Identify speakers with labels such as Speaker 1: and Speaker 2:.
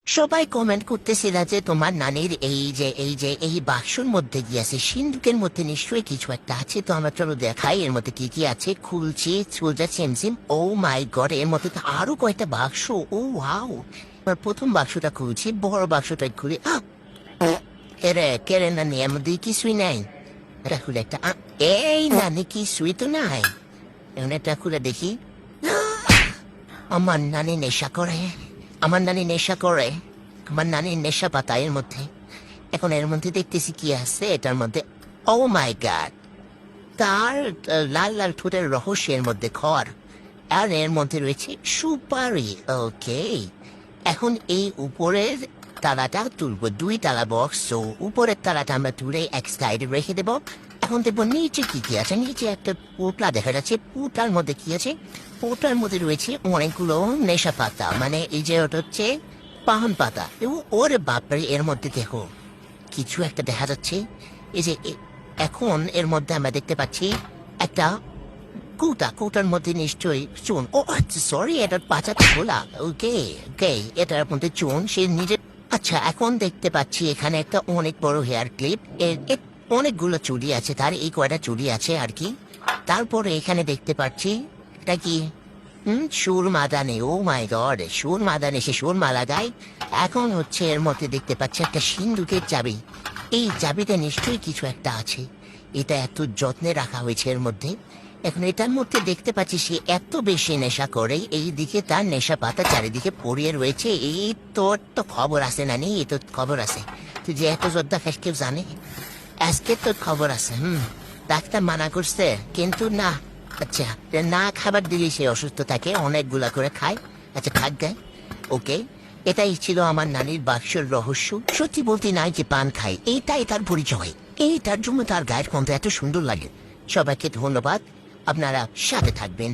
Speaker 1: সবাই কমেন্ট করতেছিল যে তোমার নানির এই বাক্সর মধ্যে কি আছে, সিন্ধুকের মধ্যে নিশ্চয়ই কিছু একটা আছে। তো আমরা চলো দেখাই এর মধ্যে কি কি আছে। খুলছি, সোজা ছিমছিম। ও মাই গড, এর মধ্যে তো আরো কয়টা বাক্স। ও ওয়াও। এবার প্রথম বাক্সটা খুলছি, বড় বাক্সটা খুলে এরে কেড়ে নানি, এর মধ্যে কিছুই নাই। এটা খুলে একটা এই নানি কিছুই তো নাই। এখন এটা খুলে দেখি, আমার নানি নেশা করে, আমার নানি নেশা করে, আমার নানির নেশা পাতা এর মধ্যে। এখন এর মধ্যে দেখতেছি কি আছে এটার মধ্যে। ও মাই গড, তার লাল লাল ঠোঁটের রহস্যের মধ্যে খড়, আর এর মধ্যে রয়েছে সুপারি। ওকে, এখন এই উপরের তালাটা তুলবো, দুই তালা বক্স। তো উপরের তালাটা আমরা তুলে এক সাইডে রেখে দেবো। এখন দেখবো নিচে কি কি আছে। নিচে একটা পোটলা দেখা যাচ্ছে। পোটলার মধ্যে কি আছে? পোটলার মধ্যে রয়েছে অনেকগুলো নেশা পাতা, মানে এই যে ওটা হচ্ছে পান পাতা। ওরে বাপরে, এর মধ্যে দেখো কিছু একটা দেখা যাচ্ছে। এই যে এখন এর মধ্যে আমরা দেখতে পাচ্ছি একটা কৌটার মধ্যে নিশ্চয়ই চুন। ও আচ্ছা, সরি, এটার পাচাটা খোলা। ওকে ওকে, এটার মধ্যে চুন সে নিজে। আচ্ছা, এখন দেখতে পাচ্ছি এখানে একটা অনেক বড় হেয়ার ক্লিপ। অনেকগুলো চুড়ি আছে, তার এই কয়টা চুড়ি আছে আর কি। তারপরে এখানে দেখতে পাচ্ছি এটা কি, সুরমাদানি। ও মাই গড, সুরমাদানি, সে সুরমা লাগায়। এখন হচ্ছে এর মধ্যে দেখতে পাচ্ছি একটা সিন্ধুকের চাবি। এই চাবিতে নিশ্চয়ই কিছু একটা আছে। এটা এত যত্নে রাখা হয়েছে এর মধ্যে। এখন এটার মধ্যে দেখতে পাচ্ছি সে এত বেশি নেশা করে, এই দিকে তার নেশা পাতা চারিদিকে পড়িয়ে রয়েছে। এই তোর তো খবর আছে নানি, এই তো খবর আছে। তুই যে এত যোদ্ধা খাস কেউ জানে? আজকে তোর খবর আছে। ডাক্তার মানা করছে কিন্তু না। আচ্ছা, না খাবার দিলে সে অসুস্থ থাকে, অনেকগুলা করে খায়। আচ্ছা, খাক দেয়। ওকে, এটাই ছিল আমার নানির বাক্সের রহস্য। সত্যি বলতে নাই যে পান খায়, এইটাই তার পরিচয়। এইটার জন্য তার গায়ের গন্ধ এত সুন্দর লাগে। সবাইকে ধন্যবাদ, আপনারা সাথে থাকবেন।